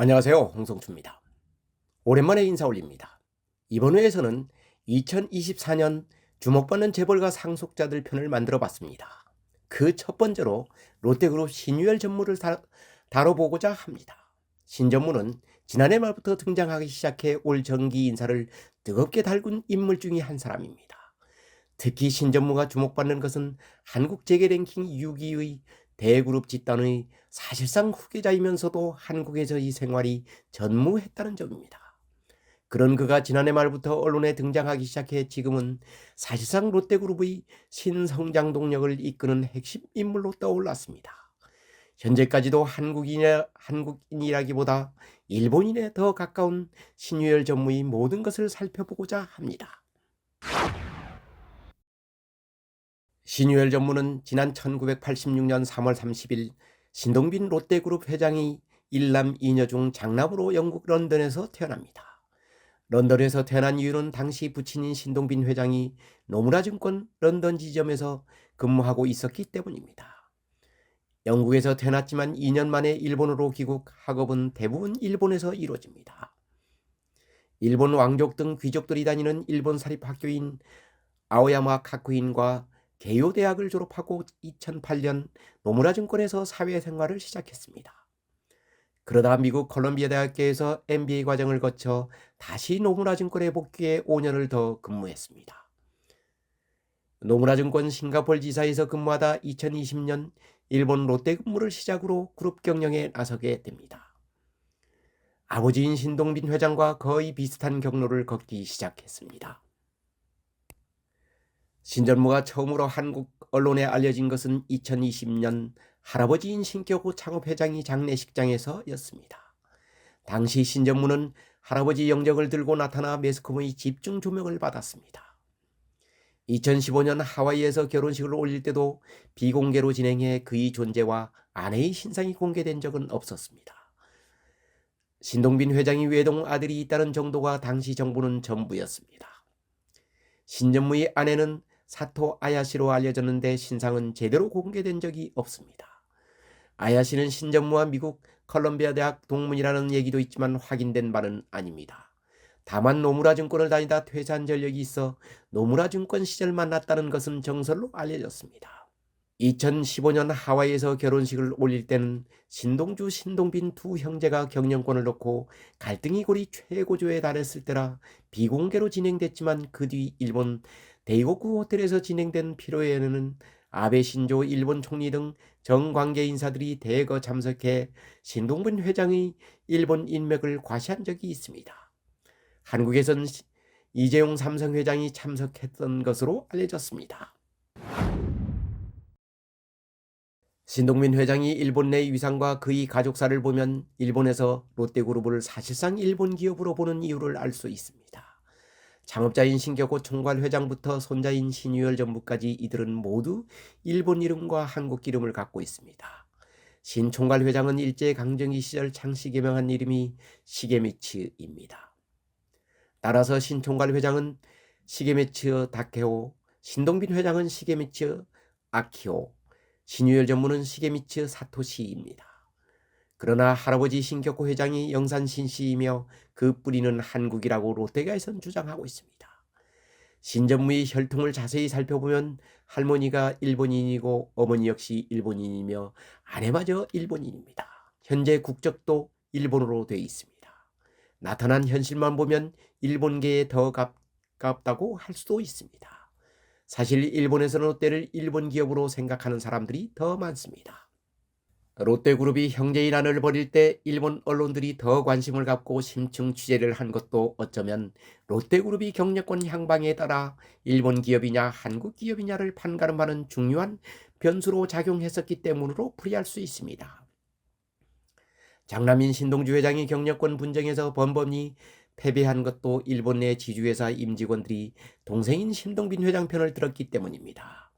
안녕하세요. 홍성추입니다. 오랜만에 인사 올립니다. 이번 회에서는 2024년 주목받는 재벌가 상속자들 편을 만들어 봤습니다. 그 첫 번째로 롯데그룹 신유열 전무를 다뤄보고자 합니다. 신 전무는 지난해 말부터 등장하기 시작해 올 정기 인사를 뜨겁게 달군 인물 중의 한 사람입니다. 특히 신 전무가 주목받는 것은 한국 재계 랭킹 6위의 대그룹 집단의 사실상 후계자이면서도 한국에서의 생활이 전무했다는 점입니다. 그런 그가 지난해 말부터 언론에 등장하기 시작해 지금은 사실상 롯데그룹의 신성장 동력을 이끄는 핵심 인물로 떠올랐습니다. 현재까지도 한국인이라기보다 일본인에 더 가까운 신유열 전무의 모든 것을 살펴보고자 합니다. 신유열 전무는 지난 1986년 3월 30일 신동빈 롯데그룹 회장이 일남 이녀 중 장남으로 영국 런던에서 태어납니다. 런던에서 태어난 이유는 당시 부친인 신동빈 회장이 노무라증권 런던 지점에서 근무하고 있었기 때문입니다. 영국에서 태어났지만 2년 만에 일본으로 귀국, 학업은 대부분 일본에서 이루어집니다. 일본 왕족 등 귀족들이 다니는 일본 사립학교인 아오야마 가쿠인과 개요 대학을 졸업하고 2008년 노무라증권에서 사회생활을 시작했습니다. 그러다 미국 콜롬비아 대학교에서 MBA 과정을 거쳐 다시 노무라증권에 복귀해 5년을 더 근무했습니다. 노무라증권 싱가포르 지사에서 근무하다 2020년 일본 롯데 근무를 시작으로 그룹 경영에 나서게 됩니다. 아버지인 신동빈 회장과 거의 비슷한 경로를 걷기 시작했습니다. 신 전무가 처음으로 한국 언론에 알려진 것은 2020년 할아버지인 신격호 창업회장이 장례식장에서였습니다. 당시 신 전무는 할아버지 영정을 들고 나타나 매스컴의 집중 조명을 받았습니다. 2015년 하와이에서 결혼식을 올릴 때도 비공개로 진행해 그의 존재와 아내의 신상이 공개된 적은 없었습니다. 신동빈 회장이 외동 아들이 있다는 정도가 당시 정보는 전부였습니다. 신 전무의 아내는 사토 아야시로 알려졌는데 신상은 제대로 공개된 적이 없습니다. 아야시는 신 전무와 미국 컬럼비아 대학 동문이라는 얘기도 있지만 확인된 바는 아닙니다. 다만 노무라 증권을 다니다 퇴사한 전력이 있어 노무라 증권 시절 만났다는 것은 정설로 알려졌습니다. 2015년 하와이에서 결혼식을 올릴 때는 신동주, 신동빈 두 형제가 경영권을 놓고 갈등이 골이 최고조에 달했을 때라 비공개로 진행됐지만 그 뒤 일본 데이고쿠 호텔에서 진행된 피로회에는 아베 신조 일본 총리 등 정관계 인사들이 대거 참석해 신동빈 회장의 일본 인맥을 과시한 적이 있습니다. 한국에선 이재용 삼성 회장이 참석했던 것으로 알려졌습니다. 신동빈 회장이 일본 내 위상과 그의 가족사를 보면 일본에서 롯데그룹을 사실상 일본 기업으로 보는 이유를 알 수 있습니다. 창업자인 신격호 총괄 회장부터 손자인 신유열 전무까지 이들은 모두 일본 이름과 한국 이름을 갖고 있습니다. 신 총괄 회장은 일제강점기 시절 창씨 개명한 이름이 시게미츠입니다. 따라서 신 총괄 회장은 시게미츠 다케오, 신동빈 회장은 시게미츠 아키오, 신유열 전무는 시게미츠 사토시입니다. 그러나 할아버지 신격호 회장이 영산 신씨이며 그 뿌리는 한국이라고 롯데가에선 주장하고 있습니다. 신 전무의 혈통을 자세히 살펴보면 할머니가 일본인이고 어머니 역시 일본인이며 아내마저 일본인입니다. 현재 국적도 일본으로 되어 있습니다. 나타난 현실만 보면 일본계에 더 가깝다고 할 수도 있습니다. 사실 일본에서는 롯데를 일본 기업으로 생각하는 사람들이 더 많습니다. 롯데그룹이 형제인환을 벌일 때 일본 언론들이 더 관심을 갖고 심층 취재를 한 것도 어쩌면 롯데그룹이 경영권 향방에 따라 일본 기업이냐 한국 기업이냐를 판가름하는 중요한 변수로 작용했었기 때문으로 풀이할 수 있습니다. 장남인 신동주 회장이 경영권 분쟁에서 번번이 패배한 것도 일본 내 지주회사 임직원들이 동생인 신동빈 회장 편을 들었기 때문입니다.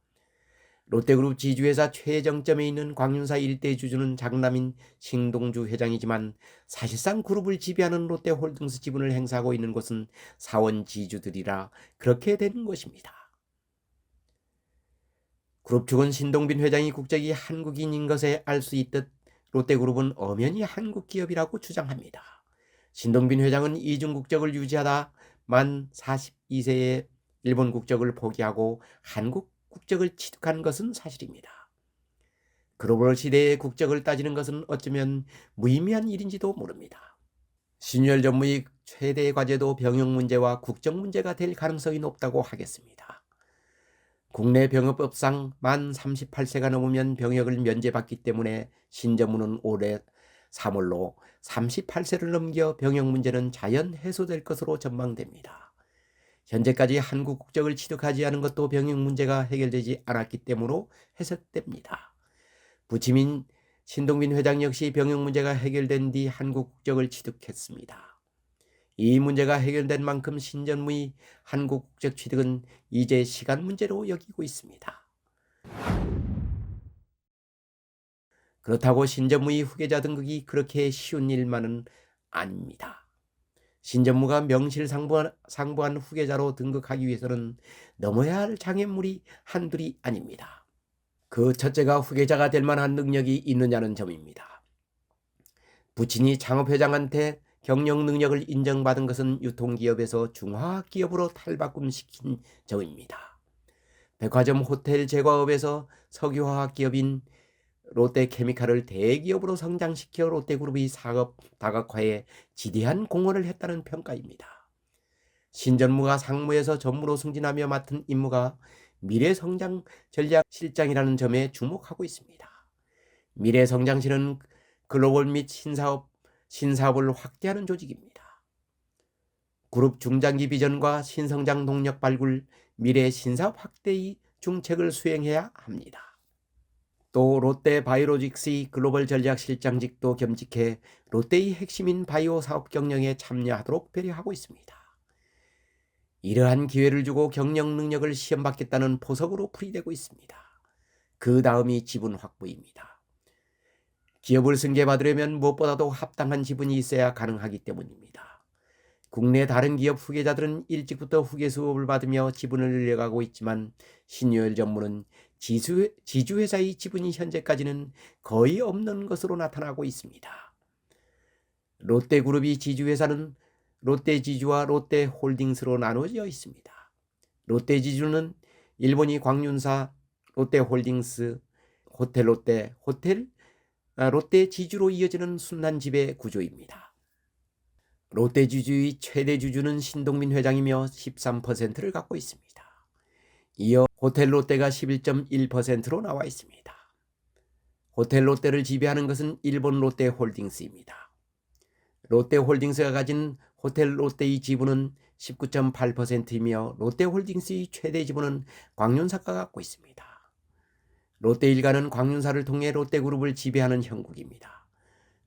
롯데그룹 지주회사 최정점에 있는 광윤사 일대 주주는 장남인 신동주 회장이지만 사실상 그룹을 지배하는 롯데홀딩스 지분을 행사하고 있는 곳은 사원 지주들이라 그렇게 되는 것입니다. 그룹 측은 신동빈 회장이 국적이 한국인인 것에 알 수 있듯 롯데그룹은 엄연히 한국 기업이라고 주장합니다. 신동빈 회장은 이중 국적을 유지하다 만 42세에 일본 국적을 포기하고 한국 국적을 취득한 것은 사실입니다. 글로벌 시대의 국적을 따지는 것은 어쩌면 무의미한 일인지도 모릅니다. 신유열 전무의 최대 과제도 병역 문제와 국적 문제가 될 가능성이 높다고 하겠습니다. 국내 병역법상 만 38세가 넘으면 병역을 면제받기 때문에 신 전무는 올해 3월로 38세를 넘겨 병역 문제는 자연 해소될 것으로 전망됩니다. 현재까지 한국 국적을 취득하지 않은 것도 병역 문제가 해결되지 않았기 때문으로 해석됩니다. 부친인 신동빈 회장 역시 병역 문제가 해결된 뒤 한국 국적을 취득했습니다. 이 문제가 해결된 만큼 신 전무의 한국 국적 취득은 이제 시간 문제로 여기고 있습니다. 그렇다고 신 전무의 후계자 등극이 그렇게 쉬운 일만은 아닙니다. 신 전무가 명실상부한 후계자로 등극하기 위해서는 넘어야 할 장애물이 한둘이 아닙니다. 그 첫째가 후계자가 될 만한 능력이 있느냐는 점입니다. 부친이 창업회장한테 경영 능력을 인정받은 것은 유통기업에서 중화기업으로 탈바꿈시킨 점입니다. 백화점 호텔 제과업에서 석유화학기업인 롯데케미칼을 대기업으로 성장시켜 롯데그룹의 사업 다각화에 지대한 공헌을 했다는 평가입니다. 신 전무가 상무에서 전무로 승진하며 맡은 임무가 미래성장전략실장이라는 점에 주목하고 있습니다. 미래성장실은 글로벌 및 신사업을 확대하는 조직입니다. 그룹 중장기 비전과 신성장 동력 발굴, 미래 신사업 확대의 중책을 수행해야 합니다. 또 롯데바이오로직스의 글로벌 전략실장직도 겸직해 롯데의 핵심인 바이오 사업 경영에 참여하도록 배려하고 있습니다. 이러한 기회를 주고 경영 능력을 시험받겠다는 포석으로 풀이되고 있습니다. 그 다음이 지분 확보입니다. 기업을 승계받으려면 무엇보다도 합당한 지분이 있어야 가능하기 때문입니다. 국내 다른 기업 후계자들은 일찍부터 후계 수업을 받으며 지분을 늘려가고 있지만 신유열 전무는 지주회사의 지분이 현재까지는 거의 없는 것으로 나타나고 있습니다. 롯데그룹이 지주회사는 롯데지주와 롯데홀딩스로 나눠져 있습니다. 롯데지주는 일본이 광륜사 롯데홀딩스, 호텔롯데, 롯데지주로 이어지는 순환 지배 구조입니다. 롯데지주의 최대 주주는 신동빈 회장이며 13%를 갖고 있습니다. 이어 호텔롯데가 11.1%로 나와 있습니다. 호텔롯데를 지배하는 것은 일본 롯데홀딩스입니다. 롯데홀딩스가 가진 호텔롯데의 지분은 19.8%이며 롯데홀딩스의 최대 지분은 광륜사가 갖고 있습니다. 롯데 일가는 광륜사를 통해 롯데그룹을 지배하는 형국입니다.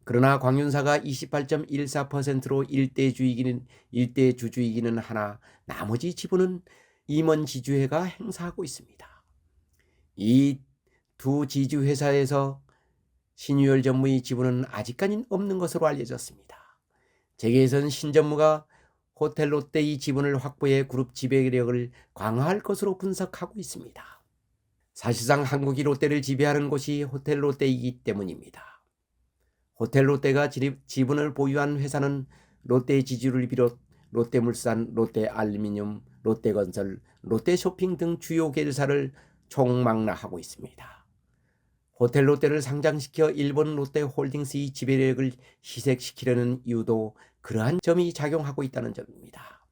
그러나 광륜사가 28.14%로 일대주주이기는 하나 나머지 지분은 임원지주회가 행사하고 있습니다. 이 두 지주회사에서 신유열 전무의 지분은 아직까지는 없는 것으로 알려졌습니다. 재계에서는 신 전무가 호텔롯데의 지분을 확보해 그룹 지배력을 강화할 것으로 분석하고 있습니다. 사실상 한국이 롯데를 지배하는 곳이 호텔롯데이기 때문입니다. 호텔롯데가 지분을 보유한 회사는 롯데지주를 비롯 롯데물산, 롯데알루미늄, 롯데건설, 롯데쇼핑 등 주요 계열사를 총망라하고 있습니다. 호텔롯데를 상장시켜 일본 롯데홀딩스의 지배력을 희색시키려는 이유도 그러한 점이 작용하고 있다는 점입니다.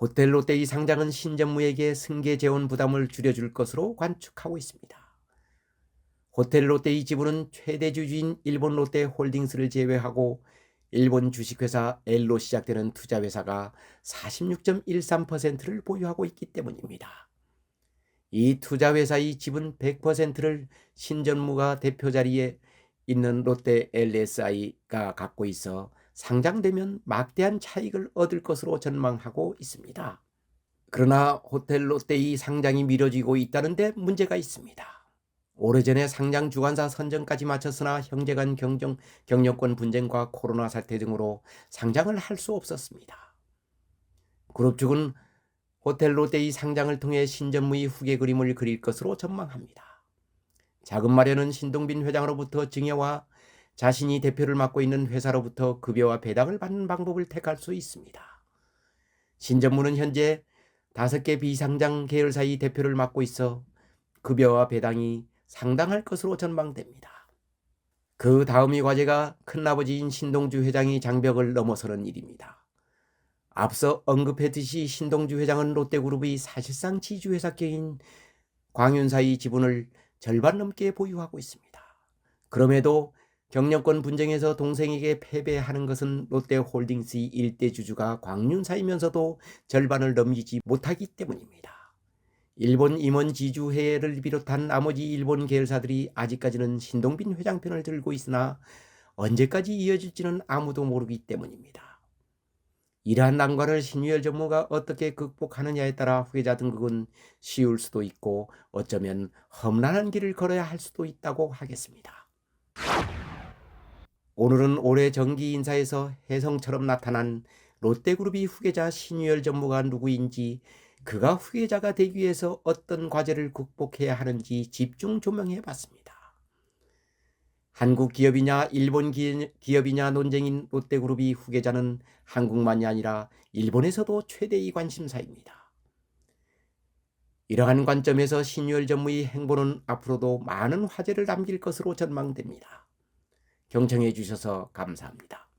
호텔롯데의 상장은 신전무에게 승계재원 부담을 줄여줄 것으로 관측하고 있습니다. 호텔롯데의 지분은 최대 주주인 일본 롯데홀딩스를 제외하고 일본 주식회사 L로 시작되는 투자회사가 46.13%를 보유하고 있기 때문입니다. 이 투자회사의 지분 100%를 신전무가 대표 자리에 있는 롯데 LSI가 갖고 있어 상장되면 막대한 차익을 얻을 것으로 전망하고 있습니다. 그러나 호텔롯데의 상장이 미뤄지고 있다는 데 문제가 있습니다. 오래전에 상장 주관사 선정까지 마쳤으나 형제간 경영권 분쟁과 코로나 사태 등으로 상장을 할 수 없었습니다. 그룹 측은 호텔롯데의 상장을 통해 신전무의 후계 그림을 그릴 것으로 전망합니다. 자금 마련은 신동빈 회장으로부터 증여와 자신이 대표를 맡고 있는 회사로부터 급여와 배당을 받는 방법을 택할 수 있습니다. 신전무는 현재 5개 비상장 계열사의 대표를 맡고 있어 급여와 배당이 상당할 것으로 전망됩니다. 그 다음이 과제가 큰아버지인 신동주 회장이 장벽을 넘어서는 일입니다. 앞서 언급했듯이 신동주 회장은 롯데그룹의 사실상 지주회사격인 광윤사의 지분을 절반 넘게 보유하고 있습니다. 그럼에도 경영권 분쟁에서 동생에게 패배하는 것은 롯데홀딩스의 일대 주주가 광윤사이면서도 절반을 넘기지 못하기 때문입니다. 일본 임원 지주회를 비롯한 나머지 일본 계열사들이 아직까지는 신동빈 회장 편을 들고 있으나 언제까지 이어질지는 아무도 모르기 때문입니다. 이러한 난관을 신유열 전무가 어떻게 극복하느냐에 따라 후계자 등극은 쉬울 수도 있고 어쩌면 험난한 길을 걸어야 할 수도 있다고 하겠습니다. 오늘은 올해 정기 인사에서 혜성처럼 나타난 롯데그룹의 후계자 신유열 전무가 누구인지, 그가 후계자가 되기 위해서 어떤 과제를 극복해야 하는지 집중 조명해 봤습니다. 한국 기업이냐 일본 기업이냐 논쟁인 롯데그룹의 후계자는 한국만이 아니라 일본에서도 최대의 관심사입니다. 이러한 관점에서 신유열 전무의 행보는 앞으로도 많은 화제를 남길 것으로 전망됩니다. 경청해 주셔서 감사합니다.